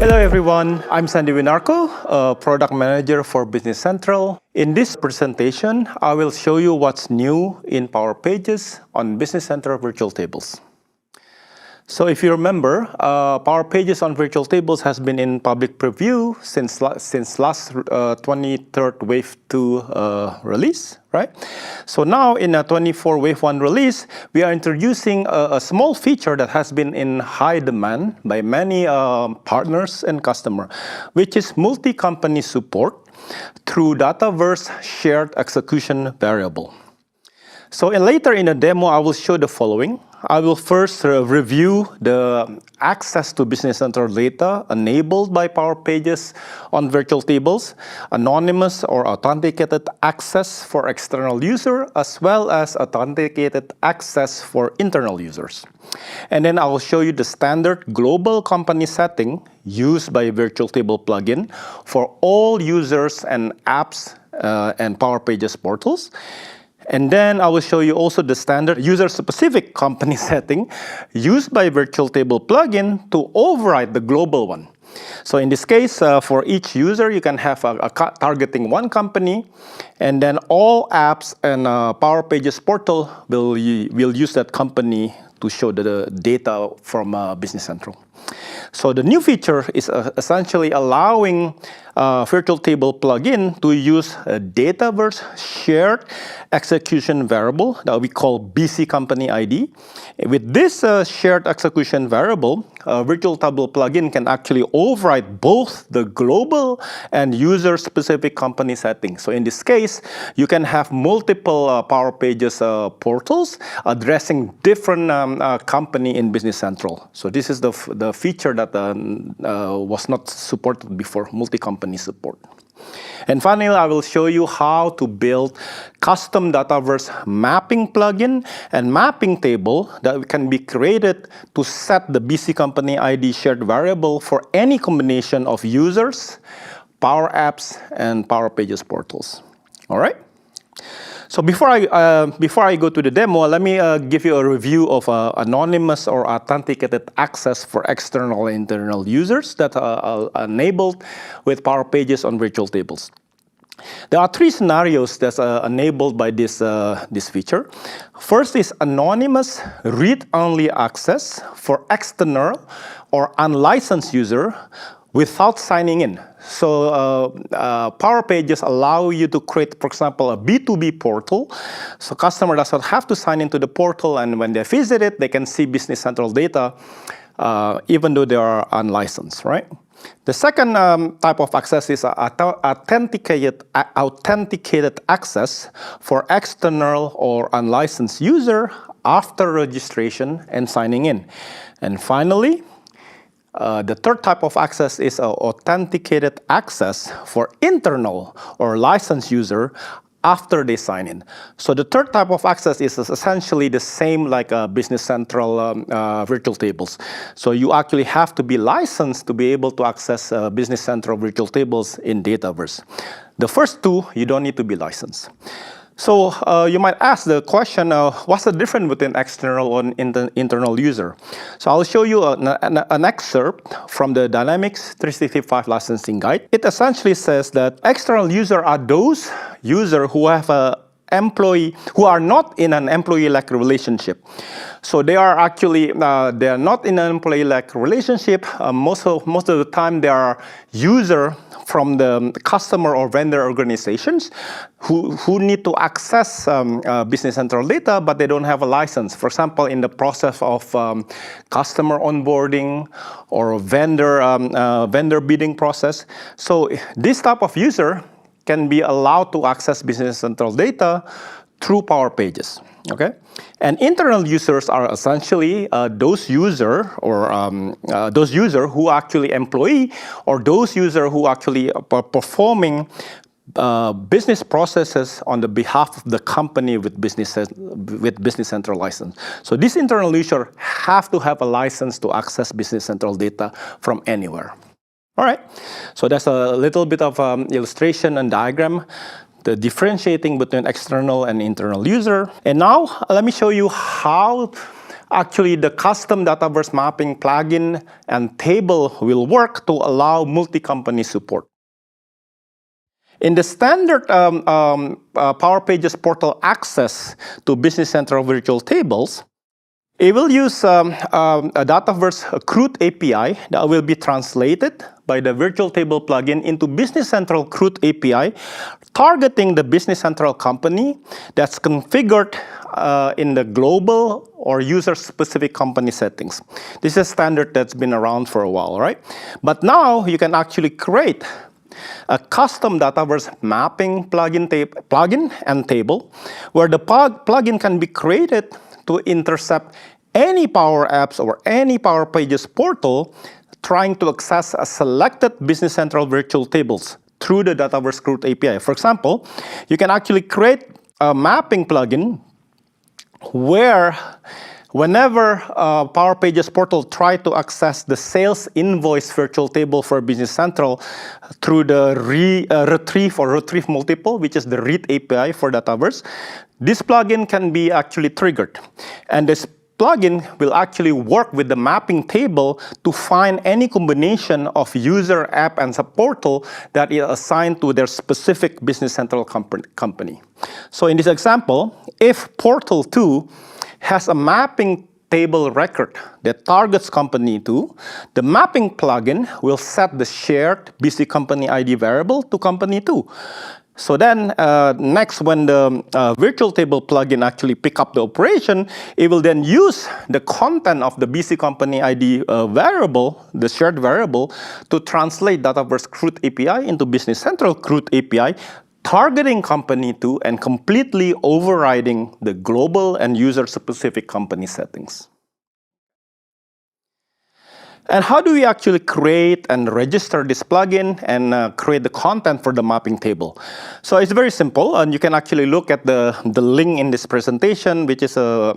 Hello everyone, I'm Sandy Winarko, a product manager for Business Central. In this presentation, I will show you what's new in Power Pages on Business Central Virtual Tables. So if you remember, Power Pages on Virtual Tables has been in public preview since last 23rd Wave 2 release, right? So now in a 24 Wave 1 release, we are introducing a small feature that has been in high demand by many partners and customers, which is multi-company support through Dataverse Shared Execution Variable. So later in the demo, I will show the following. I will first review the access to Business Central data enabled by Power Pages on virtual tables, anonymous or authenticated access for external users, as well as authenticated access for internal users. And then I will show you the standard global company setting used by Virtual Table plugin for all users and apps and Power Pages portals. And then I will show you also the standard user-specific company setting used by Virtual Table plugin to override the global one. So in this case, for each user, you can have a targeting one company, and then all apps and Power Pages portal will use that company to show the data from Business Central. So the new feature is essentially allowing Virtual Table plugin to use a Dataverse Shared Execution Variable that we call BC Company ID. With this shared execution variable, Virtual Table plugin can actually override both the global and user-specific company settings. So in this case, you can have multiple Power Pages portals addressing different company in Business Central. So this is the feature that was not supported before, multi-company support. And finally, I will show you how to build custom Dataverse mapping plugin and mapping table that can be created to set the BC Company ID shared variable for any combination of users, Power Apps, and Power Pages portals. All right? So before I go to the demo, let me give you a review of anonymous or authenticated access for external and internal users that are enabled with Power Pages on Virtual Tables. There are three scenarios that's enabled by this feature. First is anonymous read-only access for external or unlicensed user without signing in. So Power Pages allow you to create, for example, a B2B portal. So customer does not have to sign into the portal, and when they visit it, they can see Business Central data, even though they are unlicensed, right? The second type of access is authenticated access for external or unlicensed user after registration and signing in. And finally, the third type of access is authenticated access for internal or licensed user after they sign in. So the third type of access is essentially the same like Business Central Virtual Tables. So you actually have to be licensed to be able to access Business Central Virtual Tables in Dataverse. The first two, you don't need to be licensed. So you might ask the question, what's the difference between external and internal user? So I'll show you an excerpt from the Dynamics 365 licensing guide. It essentially says that external user are those users who have a employee who are not in an employee-like relationship. So they are actually they are not in an employee-like relationship. Most of the time they are user from the customer or vendor organizations who need to access Business Central data, but they don't have a license. For example, in the process of customer onboarding or vendor bidding process. So this type of user can be allowed to access Business Central data through Power Pages. Okay, and internal users are essentially those user who actually employee or those user who actually are performing business processes on the behalf of the company with Business Central license. So these internal users have to have a license to access Business Central data from anywhere. All right, so that's a little bit of illustration and diagram, the differentiating between external and internal user. And now let me show you how actually the custom Dataverse mapping plugin and table will work to allow multi-company support. In the standard Power Pages portal access to Business Central Virtual Tables, it will use a Dataverse CRUD API that will be translated by the Virtual Table plugin into Business Central CRUD API, targeting the Business Central company that's configured in the global or user-specific company settings. This is a standard that's been around for a while, right? But now you can actually create a custom Dataverse mapping plugin and table, where the plugin can be created to intercept any Power Apps or any Power Pages portal trying to access a selected Business Central virtual tables through the Dataverse CRUD API. For example, you can actually create a mapping plugin where whenever Power Pages portal try to access the sales invoice virtual table for Business Central through the retrieve multiple, which is the read API for Dataverse, this plugin can be actually triggered. And this plugin will actually work with the mapping table to find any combination of user, app, and subportal that is assigned to their specific Business Central company. So in this example, if Portal 2 has a mapping table record that targets company 2, the mapping plugin will set the shared BC company ID variable to company 2. So then next, when the virtual table plugin actually pick up the operation, it will then use the content of the BC company ID variable, the shared variable, to translate Dataverse CRUD API into Business Central CRUD API, targeting company 2 and completely overriding the global and user-specific company settings. And how do we actually create and register this plugin and create the content for the mapping table? So it's very simple, and you can actually look at the link in this presentation, which is a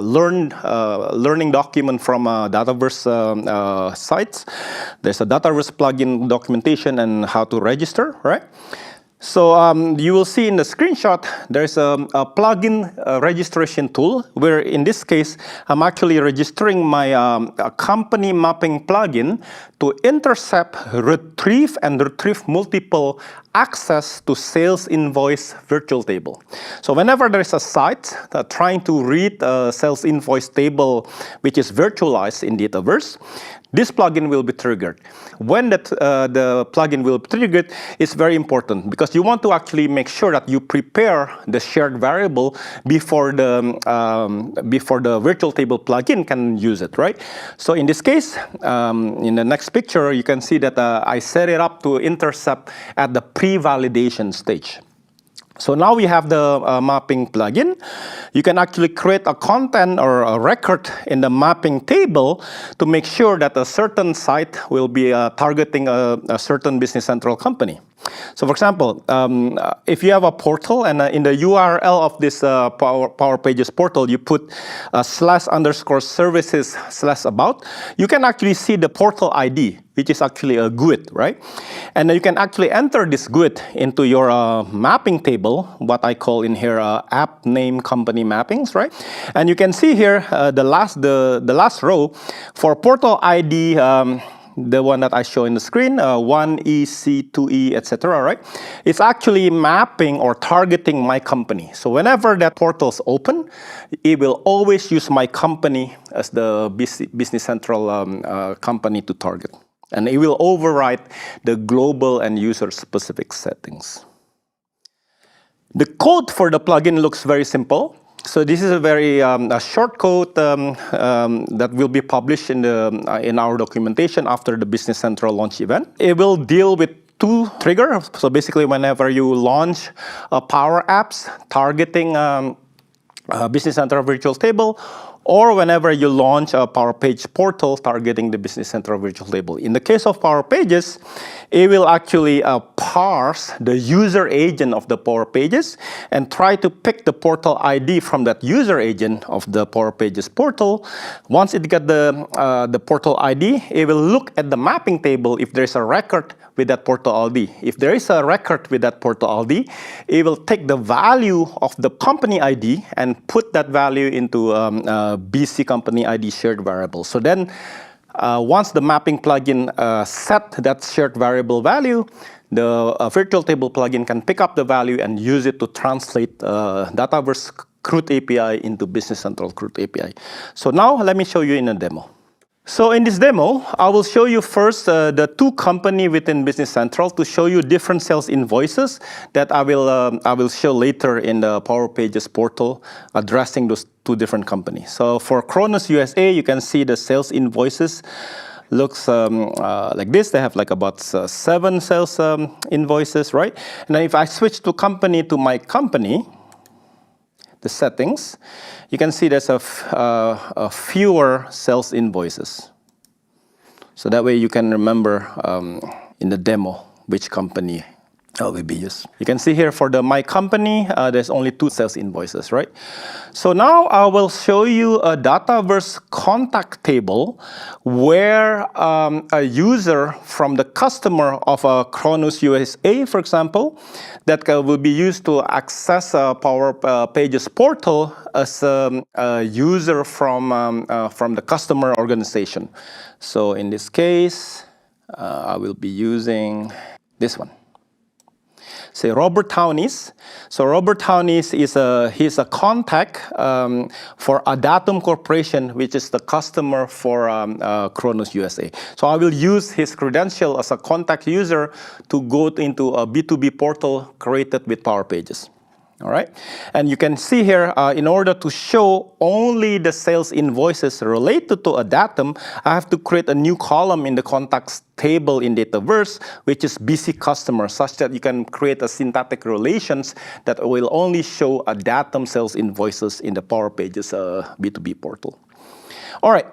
learning document from Dataverse sites. There's a Dataverse plugin documentation and how to register, right? So you will see in the screenshot, there's a plugin registration tool, where in this case, I'm actually registering my company mapping plugin to intercept, retrieve multiple access to sales invoice virtual table. So whenever there's a site trying to read a sales invoice table, which is virtualized in Dataverse, this plugin will be triggered. When the plugin will be triggered, it's very important because you want to actually make sure that you prepare the shared variable before the virtual table plugin can use it, right? So in this case, in the next picture, you can see that I set it up to intercept at the pre-validation stage. So now we have the mapping plugin. You can actually create a content or a record in the mapping table to make sure that a certain site will be targeting a certain Business Central company. So for example, if you have a portal and in the URL of this Power Pages portal, you put /_services/about, you can actually see the portal ID, which is actually a GUID, right? And then you can actually enter this GUID into your mapping table, what I call in here app name company mappings, right? And you can see here the last row for portal ID, the one that I show in the screen, 1E, C, 2E, etc., right? It's actually mapping or targeting my company. So whenever that portal's open, it will always use my company as the Business Central company to target. And it will override the global and user-specific settings. The code for the plugin looks very simple. So this is a very short code that will be published in our documentation after the Business Central launch event. It will deal with two triggers. So basically, whenever you launch Power Apps targeting Business Central Virtual Table, or whenever you launch a Power Page portal targeting the Business Central Virtual Table. In the case of Power Pages, it will actually parse the user agent of the Power Pages and try to pick the portal ID from that user agent of the Power Pages portal. Once it got the portal ID, it will look at the mapping table if there's a record with that portal ID. If there is a record with that portal ID, it will take the value of the company ID and put that value into BC company ID shared variable. So then once the mapping plugin set that shared variable value, the virtual table plugin can pick up the value and use it to translate Dataverse CRUD API into Business Central CRUD API. So now let me show you in a demo. So in this demo, I will show you first the two companies within Business Central to show you different sales invoices that I will show later in the Power Pages portal addressing those two different companies. So for Kronos USA, you can see the sales invoices looks like this. They have like about 7 sales invoices, right? And then if I switch to company to my company, the settings, you can see there's a fewer sales invoices. So that way you can remember in the demo which company will be used. You can see here for the My Company, there's only 2 sales invoices, right? So now I will show you a Dataverse contact table where a user from the customer of a Kronos USA, for example, that will be used to access a Power Pages portal as a user from the customer organization. So in this case, I will be using this one. Say Robert Townies. So Robert Townies he's a contact for Adatum Corporation, which is the customer for Kronos USA. So I will use his credential as a contact user to go into a B2B portal created with Power Pages. All right, and you can see here, in order to show only the sales invoices related to Adatum, I have to create a new column in the contacts table in Dataverse, which is BC customer, such that you can create a syntactic relations that will only show Adatum sales invoices in the Power Pages B2B portal. All right,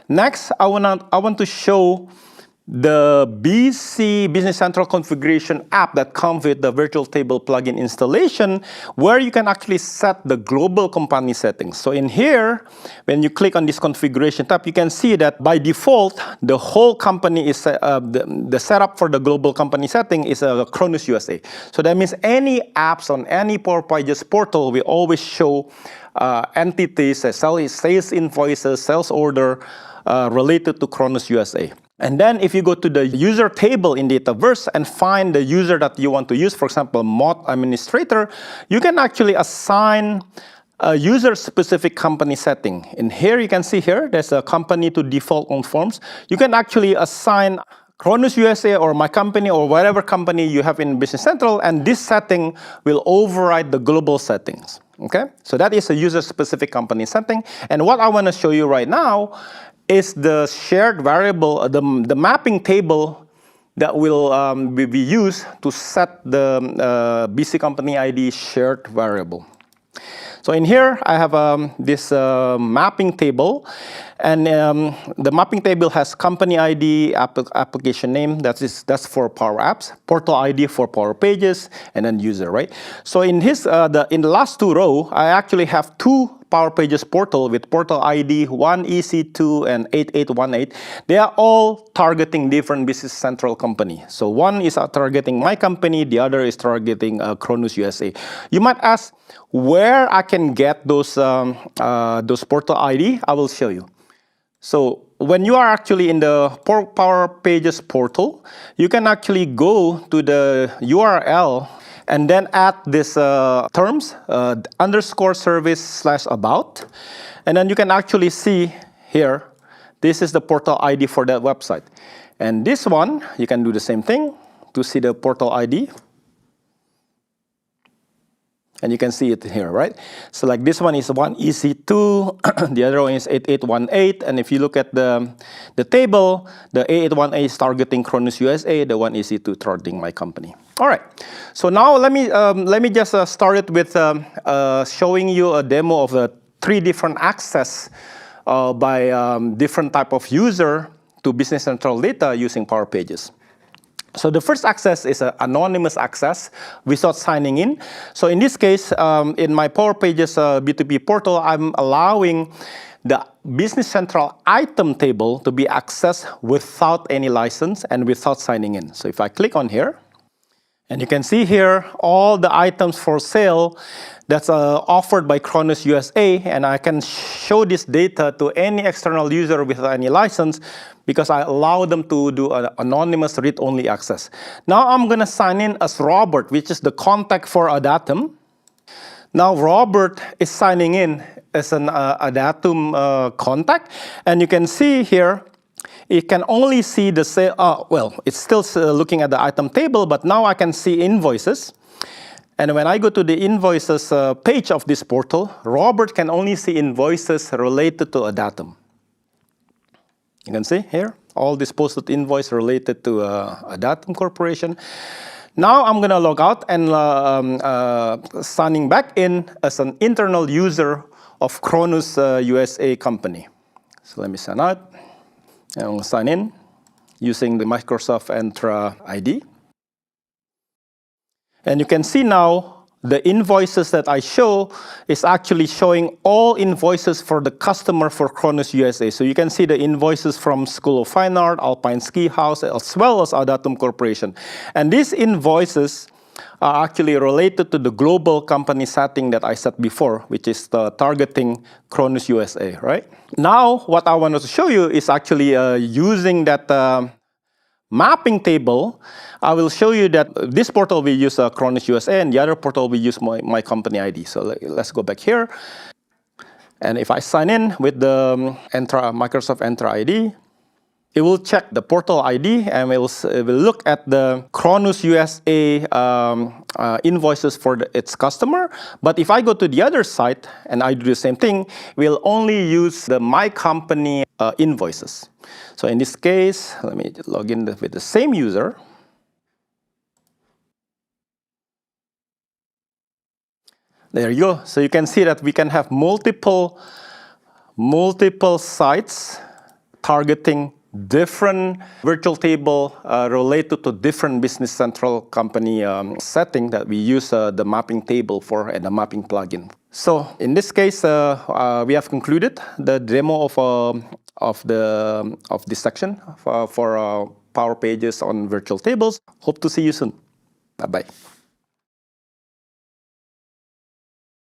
next I want to show the BC Business Central configuration app that comes with the virtual table plugin installation, where you can actually set the global company settings. So in here, when you click on this configuration tab, you can see that by default, the whole company is, the setup for the global company setting is Kronos USA. So that means any apps on any Power Pages portal will always show entities, sales invoices, sales order related to Kronos USA. And then if you go to the user table in Dataverse and find the user that you want to use, for example, mod administrator, you can actually assign a user-specific company setting. In here, you can see here, there's a company to default on forms. You can actually assign Kronos USA or My Company or whatever company you have in Business Central, and this setting will override the global settings. Okay, so that is a user-specific company setting. And what I want to show you right now is the shared variable, the mapping table that will be used to set the BC company ID shared variable. So in here, I have this mapping table, and the mapping table has company ID, application name, that's for Power Apps, portal ID for Power Pages, and then user, right? So in his in the last 2 rows, I actually have 2 Power Pages portal with portal ID 1EC2 and 8818. They are all targeting different Business Central company. So one is targeting My Company, the other is targeting Kronos USA. You might ask where I can get those portal ID. I will show you. So when you are actually in the Power Pages portal, you can actually go to the URL and then add this terms, _service/about. And then you can actually see here, this is the portal ID for that website. And this one, you can do the same thing to see the portal ID. And you can see it here, right? So like this one is 1EC2, the other one is 8818. And if you look at the table, the 8818 is targeting Kronos USA, the 1EC2 targeting My Company. All right, so now let me just start it with showing you a demo of the 3 different access by different type of user to Business Central data using Power Pages. So the first access is an anonymous access without signing in. So in this case, in my Power Pages B2B portal, I'm allowing the Business Central item table to be accessed without any license and without signing in. So if I click on here, and you can see here all the items for sale that's offered by Kronos USA, and I can show this data to any external user without any license because I allow them to do an anonymous read-only access. Now I'm going to sign in as Robert, which is the contact for Adatum. Now Robert is signing in as an Adatum contact, and you can see here it can only see the sale. Well, it's still looking at the item table, but now I can see invoices. And when I go to the invoices page of this portal, Robert can only see invoices related to Adatum. You can see here all these posted invoice related to Adatum Corporation. Now I'm going to log out and signing back in as an internal user of Kronos USA company. So let me sign out. And I'm going to sign in using the Microsoft Entra ID. And you can see now the invoices that I show is actually showing all invoices for the customer for Kronos USA. So you can see the invoices from School of Fine Art, Alpine Ski House, as well as Adatum Corporation. And these invoices are actually related to the global company setting that I said before, which is targeting Kronos USA, right? Now, what I wanted to show you is actually using that mapping table. I will show you that this portal we use Kronos USA, and the other portal we use my company ID. So let's go back here. And if I sign in with the Microsoft Entra ID, it will check the portal ID and will look at the Kronos USA invoices for its customer. But if I go to the other site and I do the same thing, we'll only use the My Company invoices. So in this case, let me log in with the same user. There you go. So you can see that we can have multiple sites targeting different virtual table related to different Business Central company setting that we use the mapping table for and the mapping plugin. So in this case, we have concluded the demo of this section for Power Pages on virtual tables. Hope to see you soon. Bye-bye.